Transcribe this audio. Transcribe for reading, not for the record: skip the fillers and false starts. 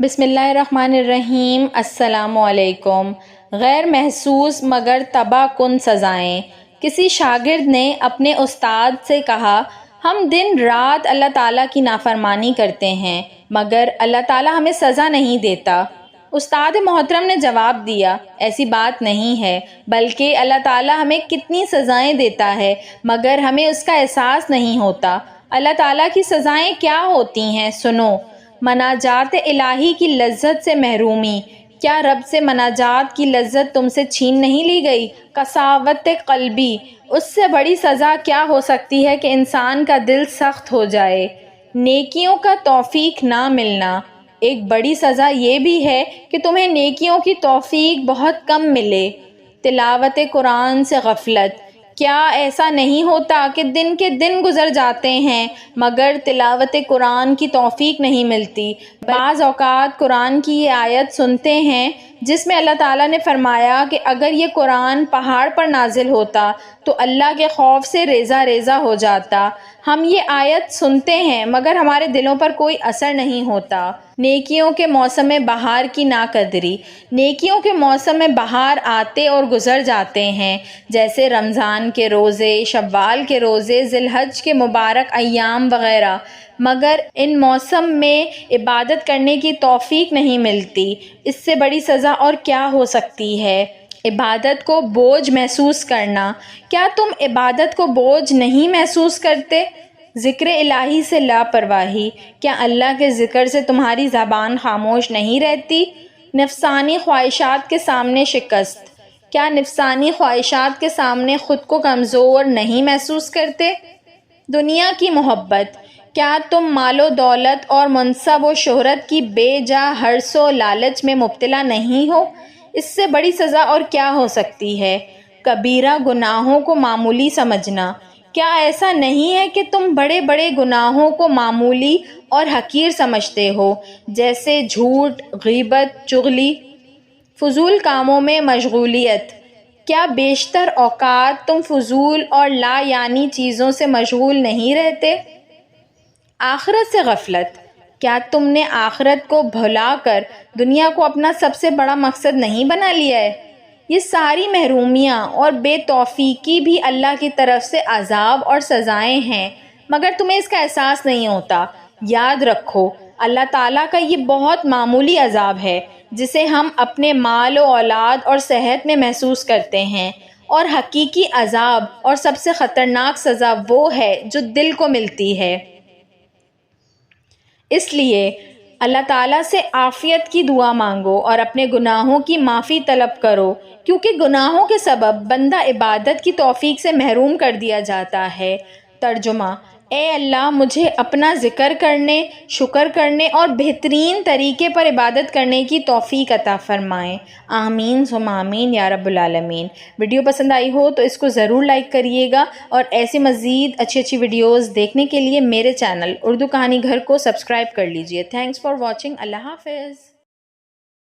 بسم اللہ الرحمن الرحیم۔ السلام علیکم۔ غیر محسوس مگر تباہ کن سزائیں۔ کسی شاگرد نے اپنے استاد سے کہا، ہم دن رات اللہ تعالیٰ کی نافرمانی کرتے ہیں مگر اللہ تعالیٰ ہمیں سزا نہیں دیتا۔ استاد محترم نے جواب دیا، ایسی بات نہیں ہے، بلکہ اللہ تعالیٰ ہمیں کتنی سزائیں دیتا ہے مگر ہمیں اس کا احساس نہیں ہوتا۔ اللہ تعالیٰ کی سزائیں کیا ہوتی ہیں، سنو۔ مناجات الہی کی لذت سے محرومی۔ کیا رب سے مناجات کی لذت تم سے چھین نہیں لی گئی؟ قساوت قلبی۔ اس سے بڑی سزا کیا ہو سکتی ہے کہ انسان کا دل سخت ہو جائے۔ نیکیوں کا توفیق نہ ملنا۔ ایک بڑی سزا یہ بھی ہے کہ تمہیں نیکیوں کی توفیق بہت کم ملے۔ تلاوت قرآن سے غفلت۔ کیا ایسا نہیں ہوتا کہ دن کے دن گزر جاتے ہیں مگر تلاوت قرآن کی توفیق نہیں ملتی؟ بعض اوقات قرآن کی یہ آیت سنتے ہیں جس میں اللہ تعالیٰ نے فرمایا کہ اگر یہ قرآن پہاڑ پر نازل ہوتا تو اللہ کے خوف سے ریزہ ریزہ ہو جاتا۔ ہم یہ آیت سنتے ہیں مگر ہمارے دلوں پر کوئی اثر نہیں ہوتا۔ نیکیوں کے موسم بہار کی ناقدری۔ نیکیوں کے موسم بہار آتے اور گزر جاتے ہیں، جیسے رمضان کے روزے، شوال کے روزے، ذی الحج کے مبارک ایام وغیرہ، مگر ان موسم میں عبادت کرنے کی توفیق نہیں ملتی۔ اس سے بڑی سزا اور کیا ہو سکتی ہے؟ عبادت کو بوجھ محسوس کرنا۔ کیا تم عبادت کو بوجھ نہیں محسوس کرتے؟ ذکر الہی سے لاپرواہی۔ کیا اللہ کے ذکر سے تمہاری زبان خاموش نہیں رہتی؟ نفسانی خواہشات کے سامنے شکست۔ کیا نفسانی خواہشات کے سامنے خود کو کمزور نہیں محسوس کرتے؟ دنیا کی محبت۔ کیا تم مال و دولت اور منصب و شہرت کی بے جا حرص و لالچ میں مبتلا نہیں ہو؟ اس سے بڑی سزا اور کیا ہو سکتی ہے؟ کبیرہ گناہوں کو معمولی سمجھنا۔ کیا ایسا نہیں ہے کہ تم بڑے بڑے گناہوں کو معمولی اور حقیر سمجھتے ہو، جیسے جھوٹ، غیبت، چغلی، فضول کاموں میں مشغولیت؟ کیا بیشتر اوقات تم فضول اور لا یعنی چیزوں سے مشغول نہیں رہتے؟ آخرت سے غفلت۔ کیا تم نے آخرت کو بھلا کر دنیا کو اپنا سب سے بڑا مقصد نہیں بنا لیا ہے؟ یہ ساری محرومیاں اور بے توفیقی بھی اللہ کی طرف سے عذاب اور سزائیں ہیں مگر تمہیں اس کا احساس نہیں ہوتا۔ یاد رکھو، اللہ تعالیٰ کا یہ بہت معمولی عذاب ہے جسے ہم اپنے مال و اولاد اور صحت میں محسوس کرتے ہیں، اور حقیقی عذاب اور سب سے خطرناک سزا وہ ہے جو دل کو ملتی ہے۔ اس لیے اللہ تعالیٰ سے عافیت کی دعا مانگو اور اپنے گناہوں کی معافی طلب کرو، کیونکہ گناہوں کے سبب بندہ عبادت کی توفیق سے محروم کر دیا جاتا ہے۔ ترجمہ: اے اللہ، مجھے اپنا ذکر کرنے، شکر کرنے اور بہترین طریقے پر عبادت کرنے کی توفیق عطا فرمائیں۔ آمین ثم آمین یا رب العالمین۔ ویڈیو پسند آئی ہو تو اس کو ضرور لائک کریے گا، اور ایسی مزید اچھی ویڈیوز دیکھنے کے لیے میرے چینل اردو کہانی گھر کو سبسکرائب کر لیجیے۔ Thanks for watching. اللہ حافظ۔